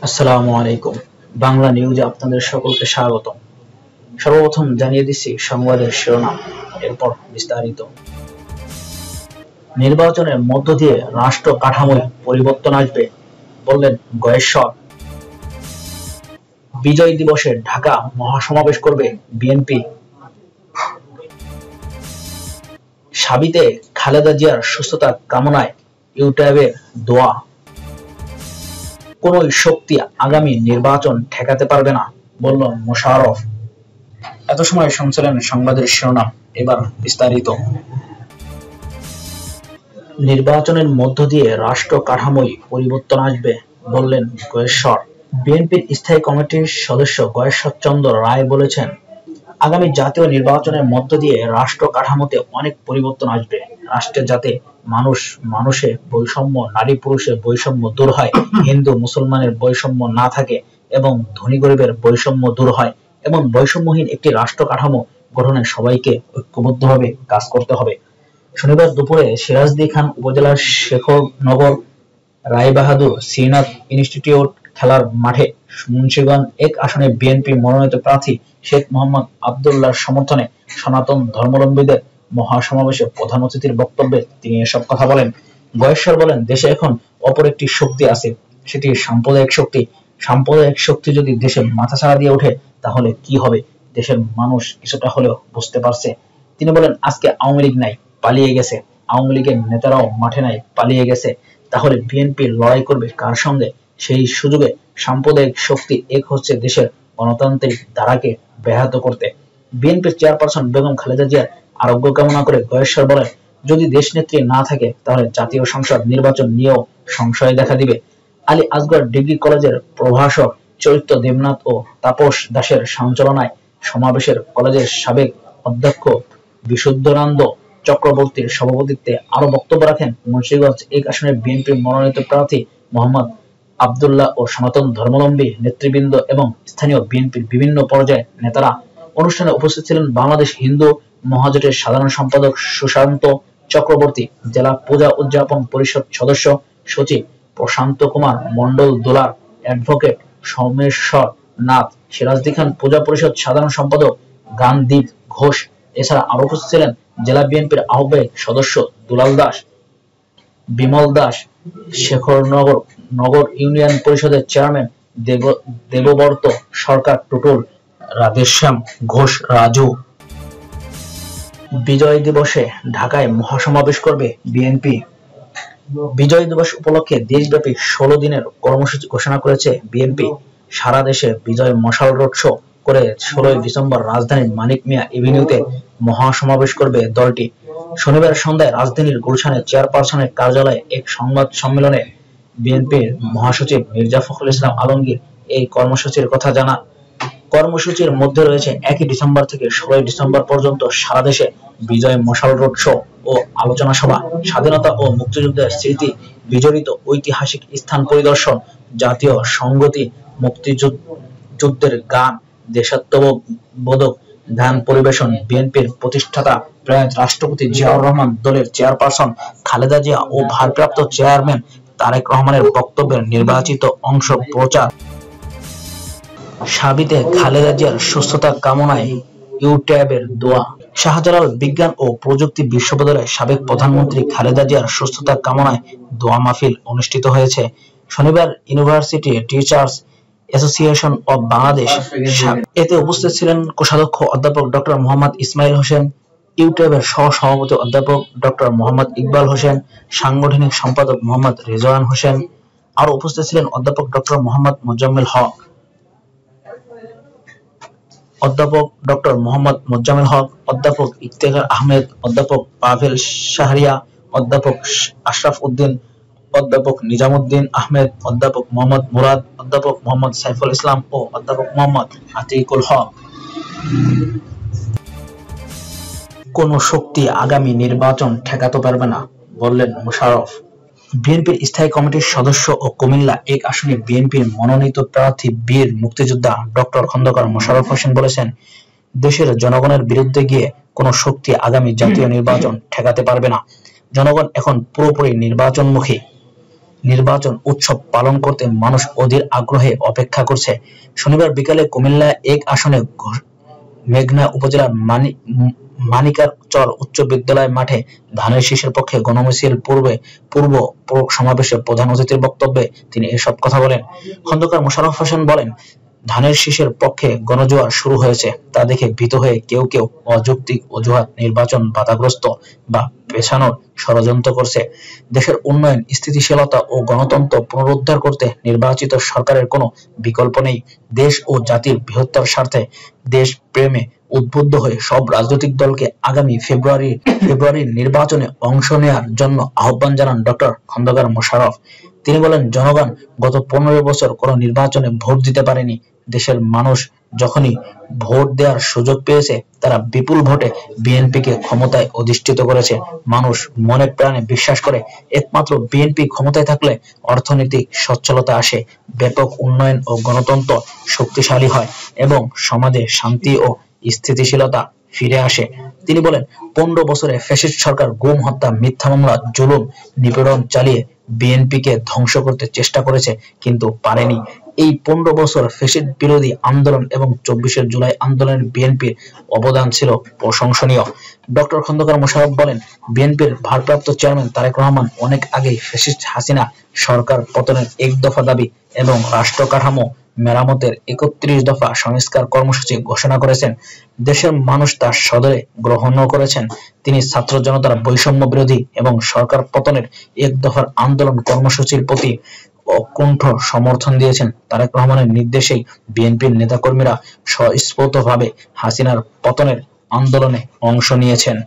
আসসালামু আলাইকুম। বাংলা নিউজে আপনাদের সকলকে স্বাগতম। সর্বপ্রথম জানিয়ে দিচ্ছি সংবাদের শিরোনাম, এরপর বিস্তারিত। নির্বাচনের মধ্য দিয়ে রাষ্ট্র কাঠামোয় পরিবর্তন আসবে বললেন গয়েশ্বর। বিজয় দিবসে ঢাকা মহাসমাবেশ করবে বিএনপি। সাবিতে খালেদা জিয়ার সুস্থতা কামনায় ইউটিউবের দোয়া। কোন শক্তি আগামী নির্বাচন ঠেকাতে পারবে না বলল মোশাররফ। এত সময় শুনছিলেন সংবাদের শিরোনাম, এবার বিস্তারিত। নির্বাচনের মধ্য দিয়ে রাষ্ট্র কাঠামোয় পরিবর্তন আসবে বললেন গয়েশ্বর। বিএনপির স্থায়ী কমিটির সদস্য গয়েশ্বর চন্দ্র রায় বলেছেন, আগামী জাতীয় নির্বাচনের মধ্য দিয়ে রাষ্ট্র কাঠামোতে অনেক পরিবর্তন আসবে। রাষ্ট্রে যাতে মানুষে বৈষম্য, নারী পুরুষের বৈষম্য দূর হয়, হিন্দু মুসলমানের বৈষম্য না থাকে এবং ধনী গরিবের বৈষম্য দূর হয়, এবং বৈষম্যহীন একটি রাষ্ট্র কাঠামো গঠনে সবাইকে ঐক্যবদ্ধভাবে কাজ করতে হবে। শনিবার দুপুরে সিরাজদি খান উপজেলার শেখরনগর রায়বাহাদুর শ্রীনাথ ইনস্টিটিউট খেলার মাঠে মুন্সিগঞ্জ ১ আসনে বিএনপি মনোনীত প্রার্থী শেখ মোহাম্মদ আবদুল্লাহর সমর্থনে সনাতন ধর্মাবলম্বীদের মহাসমাবেশে প্রধান অতিথির বক্তব্যে তিনি এসব কথা বলেন। গয়েশ্বর বলেন, দেশে এখন অপর একটি শক্তি আছে, সেটি সাম্প্রদায়িক শক্তি। সাম্প্রদায়িক শক্তি যদি দেশে মাথাছাড়া দিয়ে ওঠে তাহলে কি হবে, দেশের মানুষ কিছুটা হলেও বুঝতে পারছে। তিনি বলেন, আজকে আওয়ামী লীগ নাই, পালিয়ে গেছে। আওয়ামী লীগের নেতারাও মাঠে নাই, পালিয়ে গেছে। তাহলে বিএনপি লড়াই করবে কার সঙ্গে? সেই সুযোগে সাম্প্রদায়িক শক্তি এক হচ্ছে দেশের গণতান্ত্রিক ধারাকে ব্যাহত করতে। বিএনপির চেয়ারপারসন বেগম খালেদা জিয়ার আরোগ্য কামনা করে গয়েশ্বর বলেন, যদি দেশনেত্রী না থাকে তাহলে জাতীয় সংসদ নির্বাচন নিয়েও সংশয় দেখা দিবে। আলী আসগর ডিগ্রি কলেজের প্রভাষক চরিত্র দেবনাথ ও তাপস দাসের সঞ্চালনায় সমাবেশের কলেজের সাবেক অধ্যক্ষ বিশুদ্ধানন্দ চক্রবর্তীর সভাপতিত্বে আরো বক্তব্য রাখেন মুন্সিগঞ্জ ১ আসনের বিএনপি মনোনীত প্রার্থী মোহাম্মদ আবদুল্লাহ ও সনাতন ধর্মাবলম্বী নেতৃবৃন্দ এবং স্থানীয় বিএনপির বিভিন্ন পর্যায়ের নেতারা। অনুষ্ঠানে উপস্থিত ছিলেন বাংলাদেশ হিন্দু মহাজোটের সাধারণ সম্পাদক সুশান্ত চক্রবর্তী, জেলা পূজা উদযাপন পরিষদ সদস্য সচিব প্রশান্ত কুমার মন্ডল দোলার, অ্যাডভোকেট সোমেশ্বর নাথ, সিরাজদি খান পূজা পরিষদ সাধারণ সম্পাদক গানদীপ ঘোষ। এছাড়া আরো উপস্থিত ছিলেন জেলা বিএনপির আহ্বায়ক সদস্য দুলাল দাস, বিমল দাস, শেখরনগর নগর ইউনিয়ন পরিষদের চেয়ারম্যান দেবব্রত সরকার টুটুল, রাধেশ্যাম ঘোষ রাজু। বিজয় দিবসে ঢাকায় মহাসমাবেশ করবে বিএনপি। বিজয় দিবস উপলক্ষে দেশব্যাপী ১৬ দিনের কর্মসূচি ঘোষণা করেছে বিএনপি। সারা দেশে বিজয় মশাল রোড শো করে ১৬ ডিসেম্বর রাজধানীর মানিক মিয়া এভিনিউতে মহাসমাবেশ করবে দলটি। শনিবার সন্ধ্যায় রাজধানীর গুলশানে চেয়ারপারসনের কার্যালয়ে এক সংবাদ সম্মেলনে বিএনপির মহাসচিব মির্জা ফখরুল ইসলাম আলমগীর এই কর্মসূচির কথা জানান। কর্মসূচির মধ্যে রয়েছে ১ ডিসেম্বর থেকে ১৬ ডিসেম্বর পর্যন্ত সারা দেশে বিজয় মশাল রোড শো ও আলোচনা সভা, স্বাধীনতা ও মুক্তিযুদ্ধের স্মৃতি বিজড়িত ঐতিহাসিক স্থান পরিদর্শন, জাতীয় সংগতি, মুক্তিযুদ্ধের গান, দেশাত্মবোধক গান পরিবেশন। বিএনপির প্রতিষ্ঠাতা প্রয়াত রাষ্ট্রপতি জিয়াউর রহমান, দলের চেয়ারপারসন খালেদা জিয়া ও ভারপ্রাপ্ত চেয়ারম্যান তারেক রহমানের বক্তব্যের নির্বাচিত অংশ প্রচার। সাবিতে খালেদা জিয়ার সুস্থতা কামনায় ইউটিউবের দোয়া। শাহজালাল বিজ্ঞান ও প্রযুক্তি বিশ্ববিদ্যালয়ের সাবেক প্রধানমন্ত্রী খালেদা জিয়ার সুস্থতা কামনায় দোয়া মাহফিল অনুষ্ঠিত হয়েছে শনিবার university teachers association of Bangladesh. এতে উপস্থিত ছিলেন কোষাধ্যক্ষ অধ্যাপক ডক্টর মোহাম্মদ ইসমাইল হোসেন, ইউটিউবের সহ-সভাপতি অধ্যাপক ডক্টর মোহাম্মদ ইকবাল হোসেন, সাংগঠনিক সম্পাদক মোহাম্মদ রেজওয়ান হোসেন। আরো উপস্থিত ছিলেন অধ্যাপক ডক্টর মোহাম্মদ মোজাম্মেল হক, অধ্যাপক ডক্টর মোহাম্মদ মোজাম্মেল হক, অধ্যাপক ইফতেখার আহমেদ, অধ্যাপক পাভেল শাহরিয়া, অধ্যাপক আশরাফ উদ্দিন, অধ্যাপক নিজামুদ্দিন আহমেদ, অধ্যাপক মোহাম্মদ মুরাদ, অধ্যাপক মোহাম্মদ সাইফুল ইসলাম ও অধ্যাপক মোহাম্মদ আতিকুল হক। কোন শক্তি আগামী নির্বাচন ঠেকাতে পারবে না বললেন মোশাররফ। বিএনপির স্থায়ী কমিটির সদস্য ও কুমিল্লা ১ আসনে বিএনপির মনোনীত প্রার্থী বীর মুক্তিযোদ্ধা ডক্টর খন্দকার মোশাররফ হোসেন বলেছেন, দেশের জনগণের বিরুদ্ধে গিয়ে কোন শক্তি আগামী জাতীয় নির্বাচন ঠেকাতে পারবে না। জনগণ এখন পুরোপুরি নির্বাচনমুখী। নির্বাচন উৎসব পালন করতে মানুষ অধীর আগ্রহে অপেক্ষা করছে। শনিবার বিকালে কুমিল্লা ১ আসনে মেঘনা উপজেলার মানিকারচর উচ্চ বিদ্যালয় মাঠে ধানের শীষের পক্ষে গণমিছিল পূর্ব সমাবেশে প্রধান অতিথির বক্তব্যে তিনি এসব কথা বলেন। খন্দকার মোশাররফ হোসেন বলেন, ধানের শীষের পক্ষে গণজোয়ার শুরু হয়েছে, তা দেখে ভীত হয়ে কেউ কেউ অযৌক্তিক অজুহাত নির্বাচন বাধাগ্রস্ত বা পেছানোর ষড়যন্ত্র করছে। দেশের উন্নয়ন, স্থিতিশীলতা ও গণতন্ত্র পুনরুদ্ধার করতে নির্বাচিত সরকারের কোনো বিকল্প নেই। দেশ ও জাতির বৃহত্তর স্বার্থে দেশ প্রেমে উদ্বুদ্ধ হয়ে সব রাজনৈতিক দলকে আগামী ফেব্রুয়ারির নির্বাচনে অংশ নেওয়ার জন্য আহ্বান জানান ডক্টর খন্দকার মোশাররফ। তিনি বলেন, জনগণ গত 15 বছর কোনো নির্বাচনে ভোট দিতে পারেনি। দেশের মানুষ যখনই ভোট দেওয়ার সুযোগ পেয়েছে, তারা বিপুল ভোটে বিএনপিকে ক্ষমতায় অধিষ্ঠিত করেছে। মানুষ মনে প্রাণে বিশ্বাস করে একমাত্র বিএনপি ক্ষমতায় থাকলে অর্থনৈতিক সচ্ছলতা আসে, ব্যাপক উন্নয়ন ও গণতন্ত্র শক্তিশালী হয় এবং সমাজে শান্তি ও স্থিতিশীলতা ফিরে আসে। তিনি বলেন, 15 বছরে ফ্যাসিস্ট সরকার গুম, হত্যা, মিথ্যা মামলা, জুলুম, নিপীড়ন চালিয়ে বিএনপিকে ধ্বংস করতে চেষ্টা করেছে, কিন্তু পারেনি। এই 15 বছর ফ্যাসিস্ট বিরোধী আন্দোলন এবং 24শে জুলাই আন্দোলনের বিএনপির অবদান ছিল প্রশংসনীয়। ডক্টর খন্দকার মোশাররফ বলেন, বিএনপির ভারপ্রাপ্ত চেয়ারম্যান তারেক রহমান অনেক আগেই ফ্যাসিস্ট হাসিনা সরকার পতনের 1 দফা দাবি এবং রাষ্ট্র কাঠামো মেরামতের 31 দফা সংস্কার কর্মসূচি ঘোষণা করেছেন। দেশের মানুষ তা সদরে গ্রহণও করেছেন। তিনি ছাত্র জনতার বৈষম্য বিরোধী এবং সরকার পতনের 1 দফার আন্দোলন কর্মসূচির প্রতি অকুণ্ঠ সমর্থন দিয়েছেন। তারেক রহমানের নির্দেশেই বিএনপির নেতাকর্মীরা স্বতঃস্ফূর্তভাবে হাসিনার পতনের আন্দোলনে অংশ নিয়েছেন।